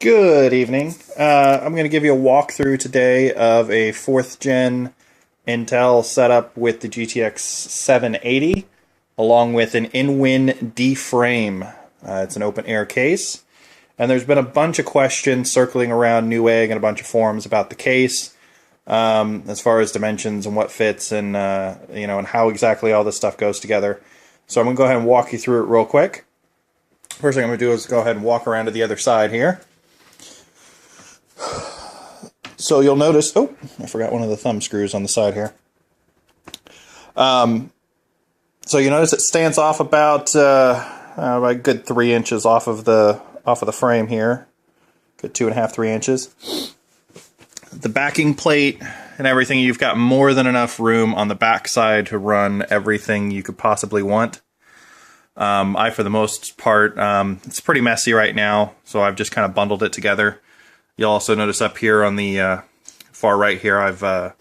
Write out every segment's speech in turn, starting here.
Good evening. I'm going to give you a walkthrough today of a 4th gen Intel setup with the GTX 780 along with an in-win D-frame. It's an open air case, and there's been a bunch of questions circling around Newegg and a bunch of forums about the case as far as dimensions and what fits and and how exactly all this stuff goes together. So I'm going to go ahead and walk you through it real quick. First thing I'm going to do is go ahead and walk around to the other side here. So you'll notice, oh, I forgot one of the thumb screws on the side here. So you notice it stands off about a good 3 inches off of the frame here. Good 2.5, 3 inches. The backing plate and everything, you've got more than enough room on the back side to run everything you could possibly want. For the most part, it's pretty messy right now, so I've just kind of bundled it together. You'll also notice up here on the far right here, I've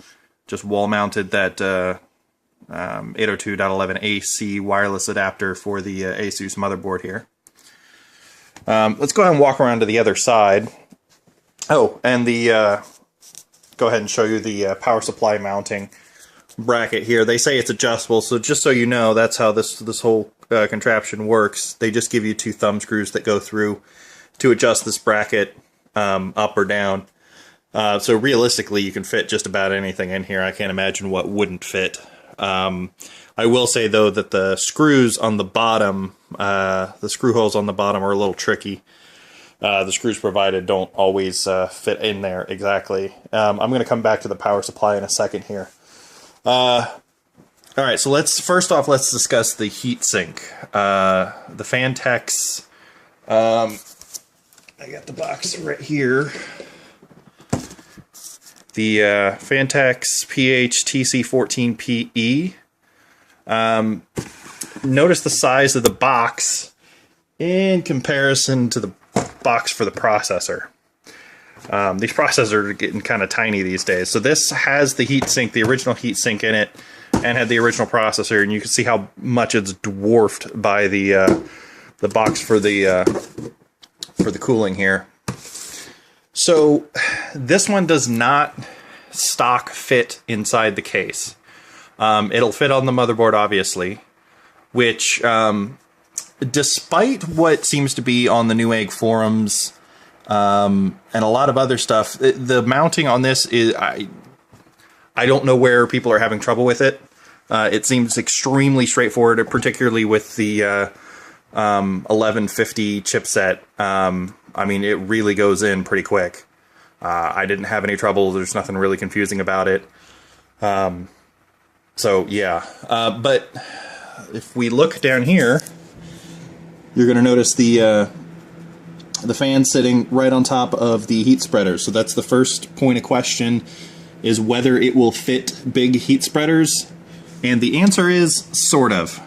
just wall mounted that 802.11ac wireless adapter for the ASUS motherboard here. Let's go ahead and walk around to the other side. Oh, and go ahead and show you the power supply mounting bracket here. They say it's adjustable, so just so you know, that's how this whole contraption works. They just give you 2 thumb screws that go through to adjust this bracket up or down. So realistically, you can fit just about anything in here. I can't imagine what wouldn't fit. I will say, though, that the screws on the bottom, the screw holes on the bottom are a little tricky. The screws provided don't always fit in there exactly. I'm going to come back to the power supply in a second here. All right, so first off, let's discuss the heatsink. The Phantecs, I got the box right here. The Phantecs PH-TC14PE. Notice the size of the box in comparison to the box for the processor. These processors are getting kind of tiny these days. So this has the heatsink, the original heatsink in it, and had the original processor, and you can see how much it's dwarfed by the box for the cooling here. So this one does not stock fit inside the case. It'll fit on the motherboard, obviously, which despite what seems to be on the Newegg forums and a lot of other stuff, the mounting on this is, I don't know where people are having trouble with it. It seems extremely straightforward, particularly with the 1150 chipset. I mean, it really goes in pretty quick. I didn't have any trouble. There's nothing really confusing about it. So yeah, but if we look down here, you're going to notice the fan sitting right on top of the heat spreader. So that's the first point of question, is whether it will fit big heat spreaders. And the answer is sort of.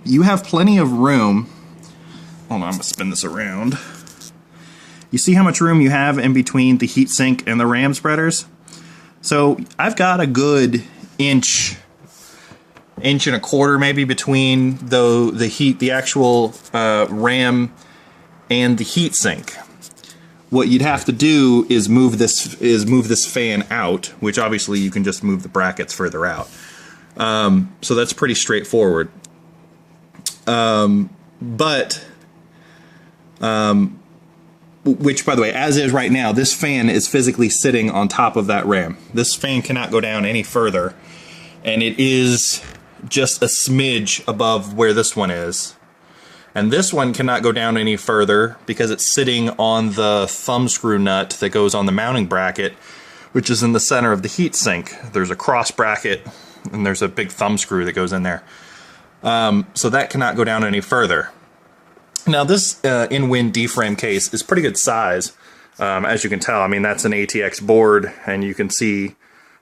You have plenty of room. Hold on, I'm going to spin this around. You see how much room you have in between the heatsink and the RAM spreaders? So I've got a good inch and a quarter maybe between the actual RAM and the heatsink. What you'd have to do is move this fan out, which obviously you can just move the brackets further out. So that's pretty straightforward. Which, by the way, as is right now, this fan is physically sitting on top of that RAM. This fan cannot go down any further, and it is just a smidge above where this one is. And this one cannot go down any further because it's sitting on the thumb screw nut that goes on the mounting bracket, which is in the center of the heatsink. There's a cross bracket, and there's a big thumb screw that goes in there. So that cannot go down any further. Now this in-win D-frame case is pretty good size, as you can tell. I mean, that's an ATX board, and you can see,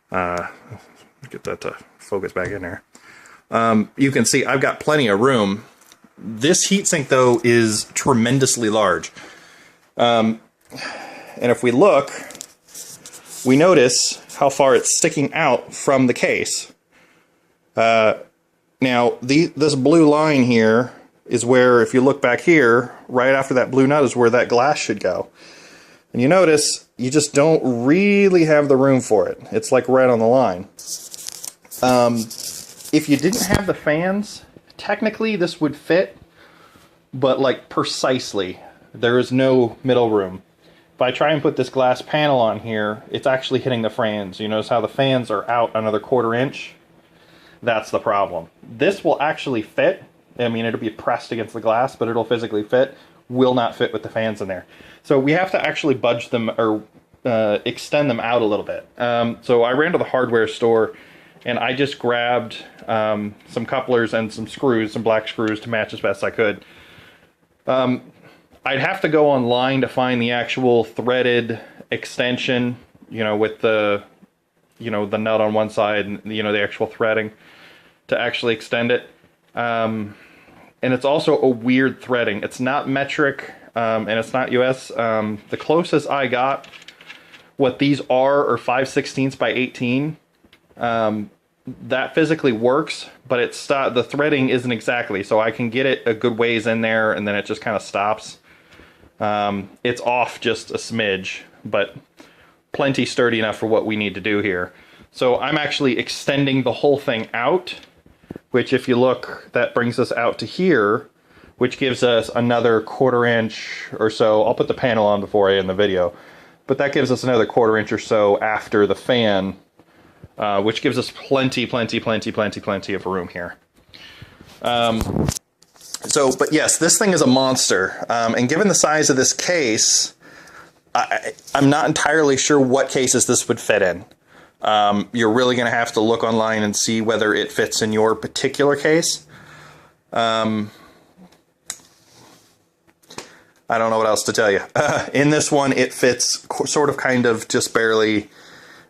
get that to focus back in there. You can see I've got plenty of room. This heatsink, though, is tremendously large. And if we look, we notice how far it's sticking out from the case. Now, this blue line here is where, if you look back here, right after that blue nut is where that glass should go. And you notice you just don't really have the room for it. It's like right on the line. If you didn't have the fans, technically this would fit, but like precisely. There is no middle room. If I try and put this glass panel on here, it's actually hitting the fans. You notice how the fans are out another 1/4 inch? That's the problem. This will actually fit. I mean, it'll be pressed against the glass, but it'll physically fit. Will not fit with the fans in there. So we have to actually budge them or extend them out a little bit. So I ran to the hardware store and I just grabbed some couplers and some screws, some black screws to match as best I could. I'd have to go online to find the actual threaded extension, you know, with the, you know, the nut on one side and, you know, the actual threading to actually extend it. And it's also a weird threading. It's not metric and it's not US. The closest I got, what these are 5/16 by 18. That physically works, but it's the threading isn't exactly, so I can get it a good ways in there and then it just kind of stops. It's off just a smidge, but plenty sturdy enough for what we need to do here. So I'm actually extending the whole thing out, which if you look, that brings us out to here, which gives us another 1/4 inch or so. I'll put the panel on before I end the video, but that gives us another 1/4 inch or so after the fan, which gives us plenty of room here. But yes, this thing is a monster, and given the size of this case, I'm not entirely sure what cases this would fit in. You're really going to have to look online and see whether it fits in your particular case. I don't know what else to tell you. In this one, it fits sort of, kind of, just barely,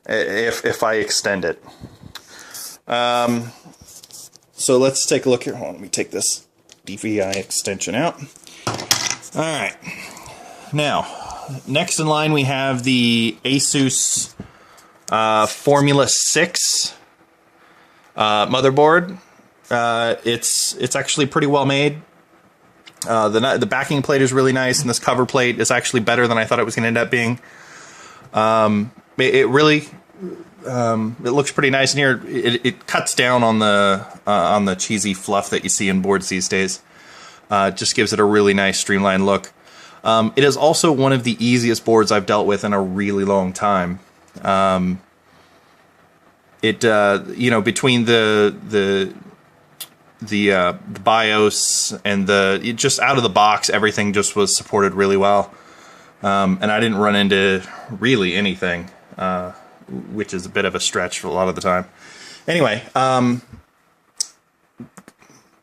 if I extend it. So let's take a look here. Hold on, let me take this EVGA extension out. Alright, now next in line we have the ASUS Formula 6 motherboard. It's actually pretty well made. The backing plate is really nice, and this cover plate is actually better than I thought it was going to end up being. It really it looks pretty nice in here. It cuts down on the cheesy fluff that you see in boards these days. Just gives it a really nice streamlined look. It is also one of the easiest boards I've dealt with in a really long time. You know, between the BIOS and just out of the box, everything just was supported really well. And I didn't run into really anything, which is a bit of a stretch for a lot of the time. Anyway,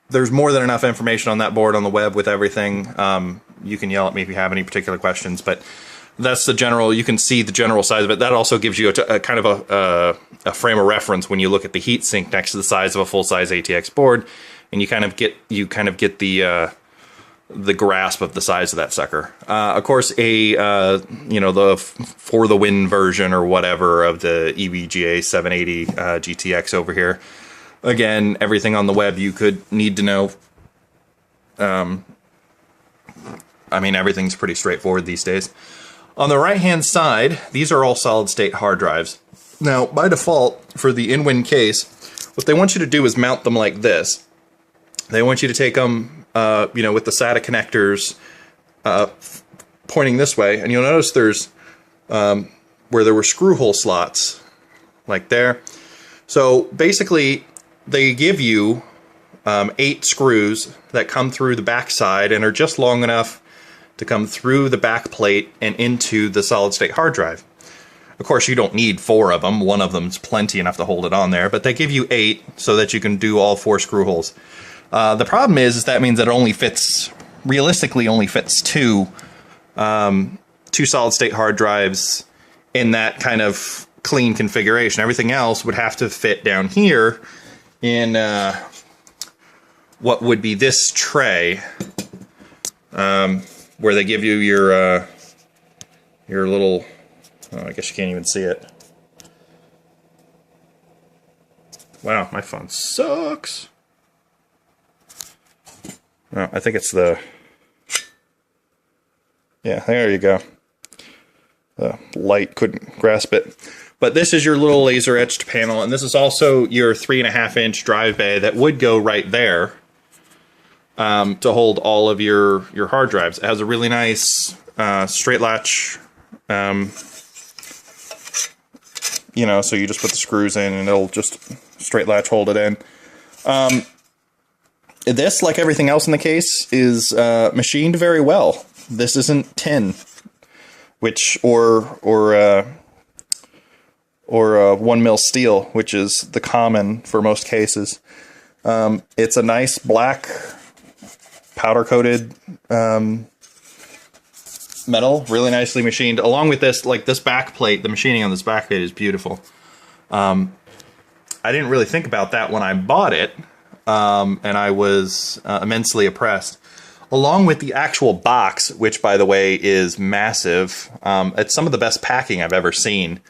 there's more than enough information on that board on the web with everything. You can yell at me if you have any particular questions, but that's the general. You can see the general size of it. That also gives you a kind of a frame of reference when you look at the heatsink next to the size of a full-size ATX board, and you kind of get the grasp of the size of that sucker. Of course, you know, the For the Win version or whatever of the EVGA 780 GTX over here. Again, everything on the web you could need to know. I mean, everything's pretty straightforward these days. On the right-hand side, these are all solid-state hard drives. Now, by default, for the in-win case, what they want you to do is mount them like this. They want you to take them, you know, with the SATA connectors pointing this way, and you'll notice there's where there were screw hole slots, like there. So basically, they give you 8 screws that come through the back side and are just long enough to come through the back plate and into the solid-state hard drive. Of course, you don't need 4 of them. One of them's plenty enough to hold it on there, but they give you 8 so that you can do all 4 screw holes. The problem is that means that it only fits, realistically only fits 2 solid-state hard drives in that kind of clean configuration. Everything else would have to fit down here in what would be this tray, where they give you your little, oh, I guess you can't even see it. Wow, my phone sucks. Oh, I think it's the, yeah, there you go. Light couldn't grasp it. But this is your little laser etched panel, and this is also your 3.5-inch drive bay that would go right there to hold all of your hard drives. It has a really nice straight latch, you know, so you just put the screws in and it'll just straight latch hold it in. This, like everything else in the case, is machined very well. This isn't tin, which or 1 mil steel, which is the common for most cases. It's a nice black powder coated metal, really nicely machined. Along with this, like this back plate, the machining on this back plate is beautiful. I didn't really think about that when I bought it, and I was immensely impressed. Along with the actual box, which by the way is massive. It's some of the best packing I've ever seen.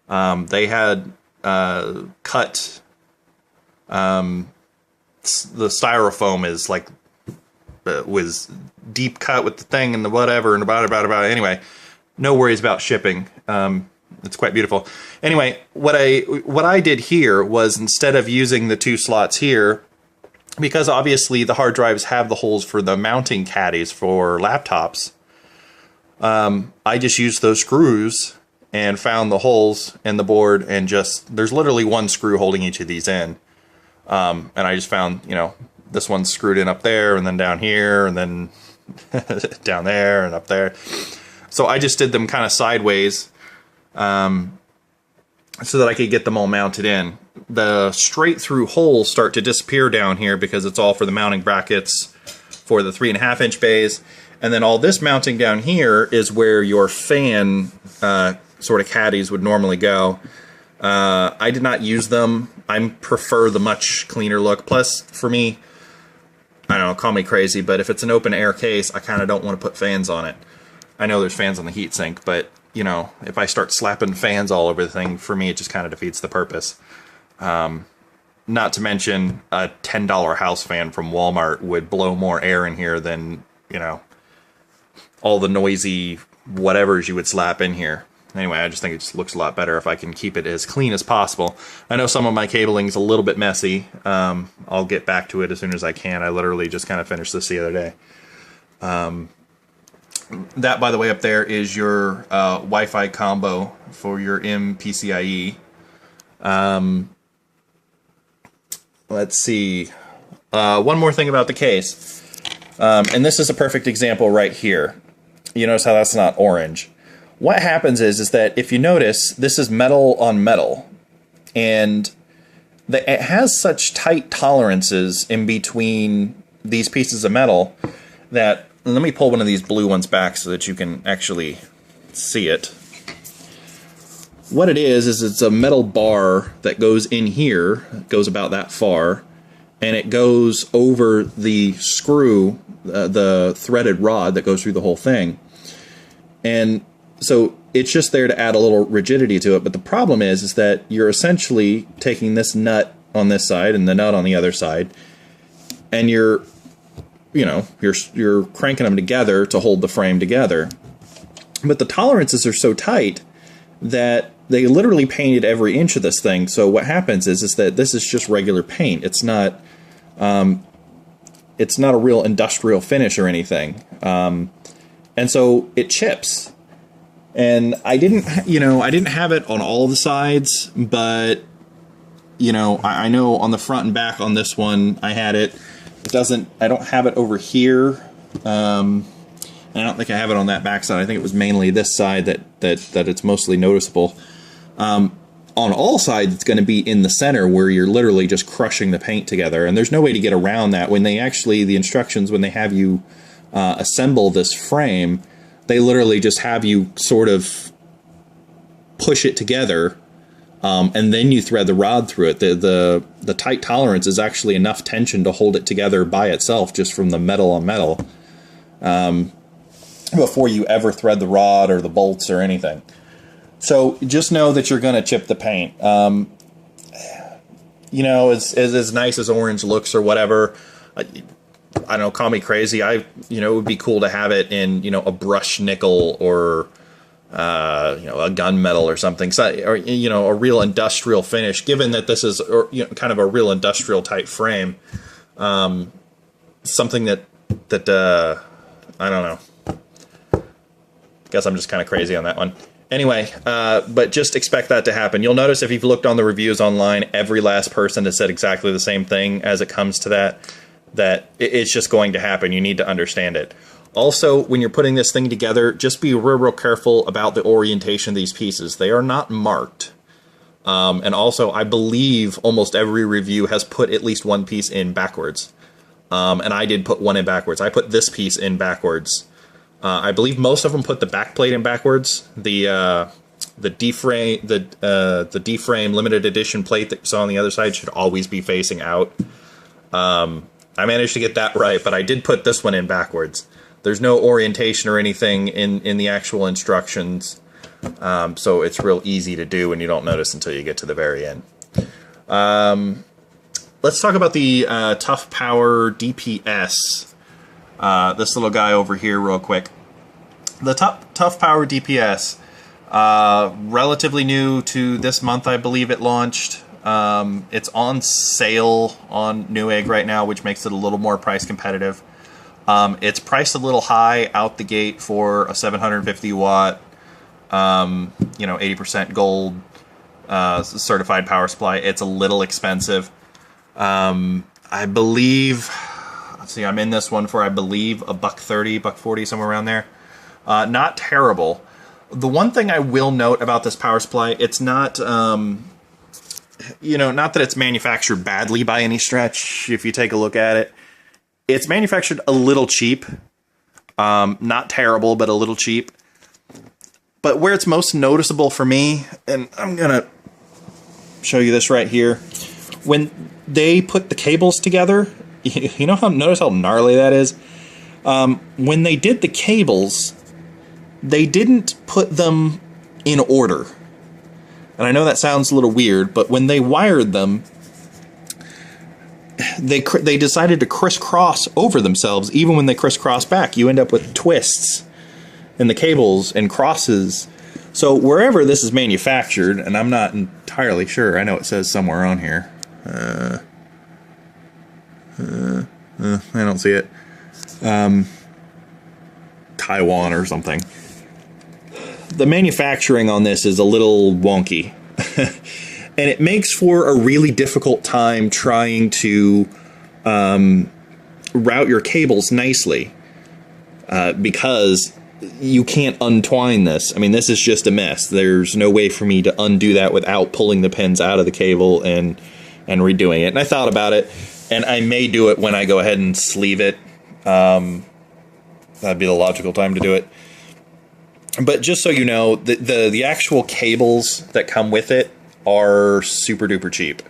They had cut, the styrofoam is like, was deep cut with the thing and the whatever and about. Anyway, no worries about shipping. It's quite beautiful. Anyway, what I did here was, instead of using the 2 slots here, because obviously the hard drives have the holes for the mounting caddies for laptops, I just used those screws and found the holes in the board, and just, there's literally 1 screw holding each of these in. And I just found, you know, this one's screwed in up there, and then down here, and then down there, and up there. So I just did them kind of sideways, so that I could get them all mounted in. The straight through holes start to disappear down here because it's all for the mounting brackets for the 3.5-inch bays. And then all this mounting down here is where your fan sort of caddies would normally go. I did not use them. I prefer the much cleaner look. Plus, for me, I don't know, call me crazy, but if it's an open air case, I kind of don't want to put fans on it. I know there's fans on the heatsink, but, you know, if I start slapping fans all over the thing, for me it just kind of defeats the purpose. Not to mention, a $10 house fan from Walmart would blow more air in here than, you know, all the noisy whatevers you would slap in here. Anyway, I just think it just looks a lot better if I can keep it as clean as possible. I know some of my cabling's a little bit messy. I'll get back to it as soon as I can. I literally just kind of finished this the other day. That, by the way, up there is your Wi-Fi combo for your MPCIe. Let's see. One more thing about the case. And this is a perfect example right here. You notice how that's not orange. What happens is that if you notice, this is metal on metal. And it has such tight tolerances in between these pieces of metal that, let me pull one of these blue ones back so that you can actually see it. What it is it's a metal bar that goes in here, goes about that far, and it goes over the screw, the threaded rod that goes through the whole thing. And so it's just there to add a little rigidity to it, but the problem is that you're essentially taking this nut on this side and the nut on the other side, and you're cranking them together to hold the frame together. But the tolerances are so tight that they literally painted every inch of this thing. So what happens is that this is just regular paint. It's not a real industrial finish or anything. And so it chips. And I didn't have it on all the sides, but I know on the front and back on this one I had it. I don't have it over here. And I don't think I have it on that back side. I think it was mainly this side that it's mostly noticeable. On all sides, it's going to be in the center where you're literally just crushing the paint together. And there's no way to get around that. When they actually, the instructions, when they have you assemble this frame, they literally just have you sort of push it together, and then you thread the rod through it. The tight tolerance is actually enough tension to hold it together by itself, just from the metal on metal, before you ever thread the rod or the bolts or anything. So just know that you're going to chip the paint. As nice as orange looks or whatever, I don't know, call me crazy. It would be cool to have it in, a brushed nickel or, you know, a gunmetal or something, so, or, you know, a real industrial finish, given that this is, you know, kind of a real industrial type frame. Something that I don't know. Guess I'm just kind of crazy on that one. Anyway, but just expect that to happen. You'll notice if you've looked on the reviews online, every last person has said exactly the same thing as it comes to that it's just going to happen. You need to understand it. Also, when you're putting this thing together, just be real careful about the orientation of these pieces. They are not marked. And also, I believe almost every review has put at least one piece in backwards. And I did put one in backwards. I put this piece in backwards. I believe most of them put the back plate in backwards. The D-frame, the D-frame limited edition plate that you saw on the other side should always be facing out. I managed to get that right, but I did put this one in backwards. There's no orientation or anything in the actual instructions, so it's real easy to do, and you don't notice until you get to the very end. Let's talk about the Toughpower DPS. This little guy over here real quick. The Toughpower DPS, relatively new to this month, I believe it launched. It's on sale on Newegg right now, which makes it a little more price competitive. It's priced a little high out the gate for a 750 watt, you know, 80% gold certified power supply. It's a little expensive. I believe, let's see, I'm in this one for, I believe, a $130, $140, somewhere around there. Not terrible. The one thing I will note about this power supply, it's not, you know, not that it's manufactured badly by any stretch. If you take a look at it, it's manufactured a little cheap. Not terrible, but a little cheap. But where it's most noticeable for me, and I'm gonna show you this right here, when they put the cables together, you know how, notice how gnarly that is? When they did the cables, they didn't put them in order. And I know that sounds a little weird, but when they wired them, they decided to crisscross over themselves. Even when they crisscross back, you end up with twists in the cables and crosses. So wherever this is manufactured, and I'm not entirely sure, I know it says somewhere on here. I don't see it. Taiwan or something. The manufacturing on this is a little wonky. And it makes for a really difficult time trying to route your cables nicely. Because you can't untwine this. I mean, this is just a mess. There's no way for me to undo that without pulling the pins out of the cable and redoing it. And I thought about it, and I may do it when I go ahead and sleeve it. That'd be the logical time to do it. But just so you know, the actual cables that come with it are super duper cheap.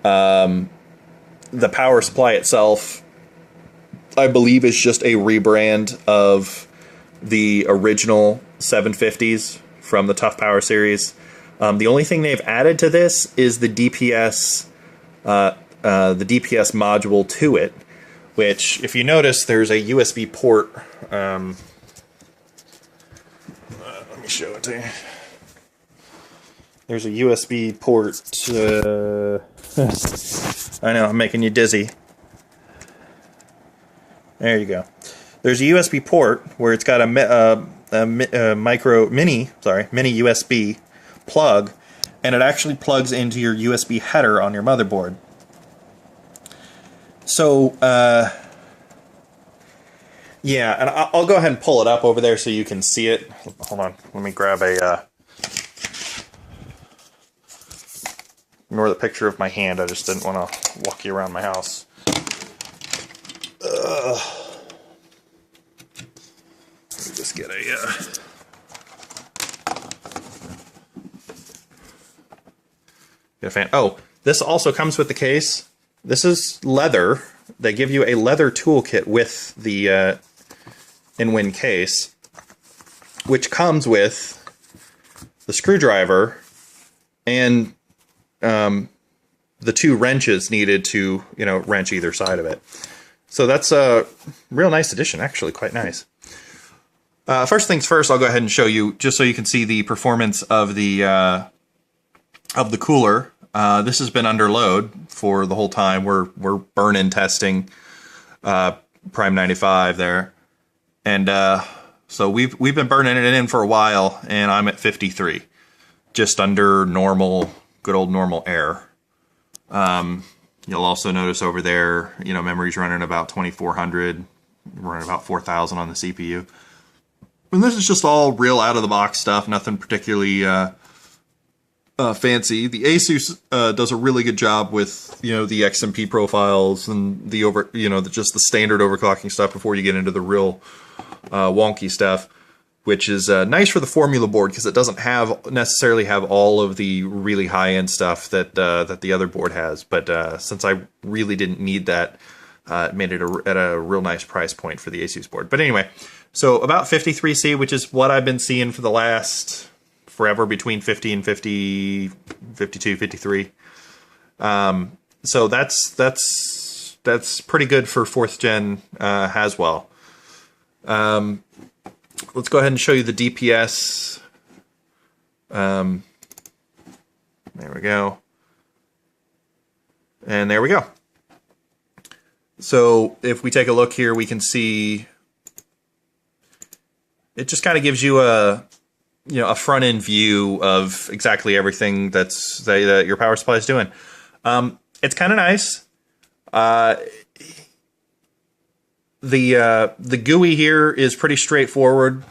The power supply itself, I believe, is just a rebrand of the original 750s from the Toughpower series. The only thing they've added to this is the DPS module to it, which, if you notice, there's a USB port. Let me show it to you. There's a USB port. I know, I'm making you dizzy. There you go. There's a USB port where it's got a mini USB plug, and it actually plugs into your USB header on your motherboard. So, yeah, and I'll go ahead and pull it up over there so you can see it. Hold on, let me grab a, ignore the picture of my hand, I just didn't want to walk you around my house. Let me just get a fan. Oh, this also comes with the case. This is leather. They give you a leather toolkit with the in-wind case, which comes with the screwdriver and the two wrenches needed to, you know, wrench either side of it. So that's a real nice addition, actually, quite nice. First things first, I'll go ahead and show you, just so you can see the performance of the cooler. This has been under load for the whole time. We're burn-in testing Prime 95 there, and so we've been burning it in for a while, and I'm at 53, just under normal, good old normal air. You'll also notice over there, you know, memory's running about 2400, running about 4000 on the CPU. And this is just all real out-of-the-box stuff, nothing particularly fancy. The ASUS does a really good job with, you know, the XMP profiles and the just the standard overclocking stuff before you get into the real wonky stuff, which is nice for the formula board because it doesn't necessarily have all of the really high-end stuff that that the other board has. But since I really didn't need that, it made it at a real nice price point for the ASUS board. But anyway, so about 53C, which is what I've been seeing for the last forever, between 50 and 50, 52, 53. So that's pretty good for 4th gen Haswell. Let's go ahead and show you the DPS. There we go. And there we go. So if we take a look here, we can see it just kind of gives you a front end view of exactly everything that your power supply is doing. It's kind of nice. The GUI here is pretty straightforward.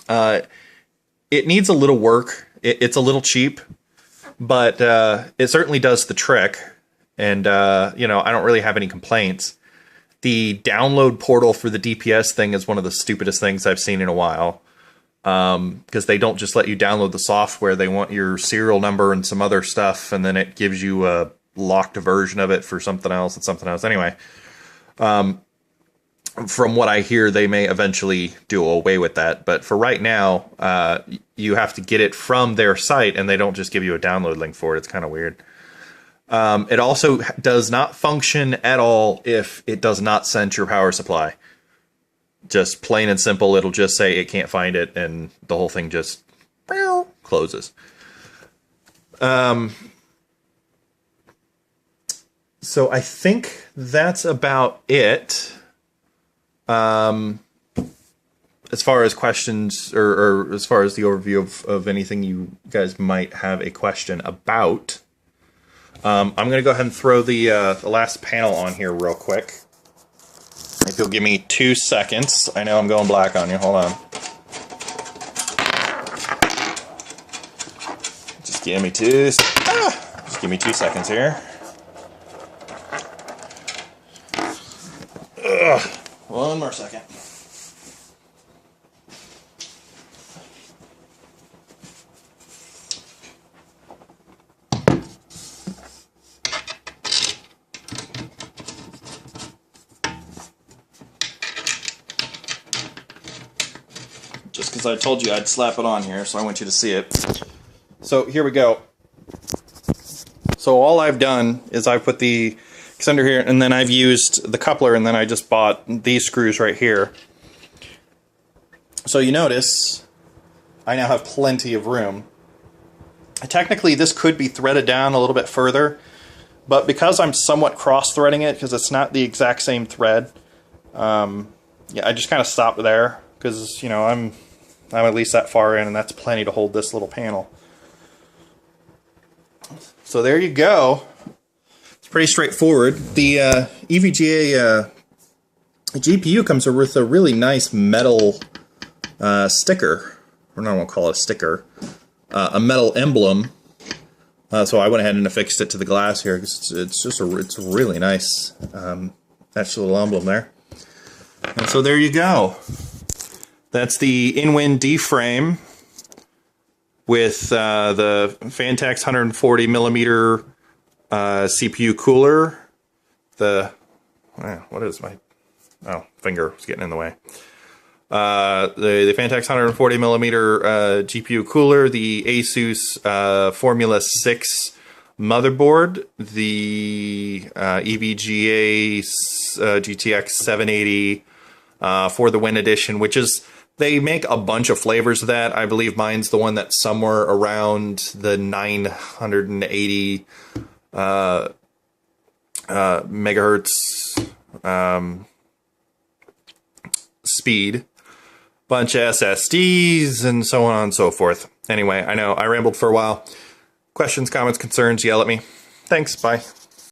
It needs a little work. It's a little cheap, but it certainly does the trick. And I don't really have any complaints. The download portal for the DPS thing is one of the stupidest things I've seen in a while. Because they don't just let you download the software. They want your serial number and some other stuff, and then it gives you a locked version of it for something else and something else. Anyway, from what I hear, they may eventually do away with that. But for right now, you have to get it from their site, and they don't just give you a download link for it. It's kind of weird. It also does not function at all if it does not sense your power supply. Just plain and simple, it'll just say it can't find it, and the whole thing just closes. So I think that's about it. As far as questions, or as far as the overview of anything you guys might have a question about. I'm going to go ahead and throw the last panel on here real quick. If you'll give me 2 seconds. I know I'm going black on you. Hold on. Just give me 2 seconds here. One more second. Just because I told you I'd slap it on here, so I want you to see it. So here we go. So all I've done is I've put the extender here, and then I've used the coupler, and then I just bought these screws right here. So you notice I now have plenty of room. Technically this could be threaded down a little bit further, but because I'm somewhat cross-threading it, because it's not the exact same thread, yeah, I just kind of stopped there, because, you know, I'm at least that far in, and that's plenty to hold this little panel. So there you go. It's pretty straightforward. The EVGA GPU comes with a really nice metal sticker, or I won't call it a sticker, a metal emblem. So I went ahead and affixed it to the glass here, because it's a really nice nice little emblem there. And so there you go. That's the in-wind D-frame with the Phantecs 140 millimeter CPU cooler. What is my... Oh, finger was getting in the way. The Phantecs 140 millimeter GPU cooler, the ASUS Formula 6 motherboard, the EVGA GTX 780 for the Win Edition, which is They make a bunch of flavors of that. I believe mine's the one that's somewhere around the 980 megahertz speed. Bunch of SSDs and so on and so forth. Anyway, I know I rambled for a while. Questions, comments, concerns, yell at me. Thanks, bye.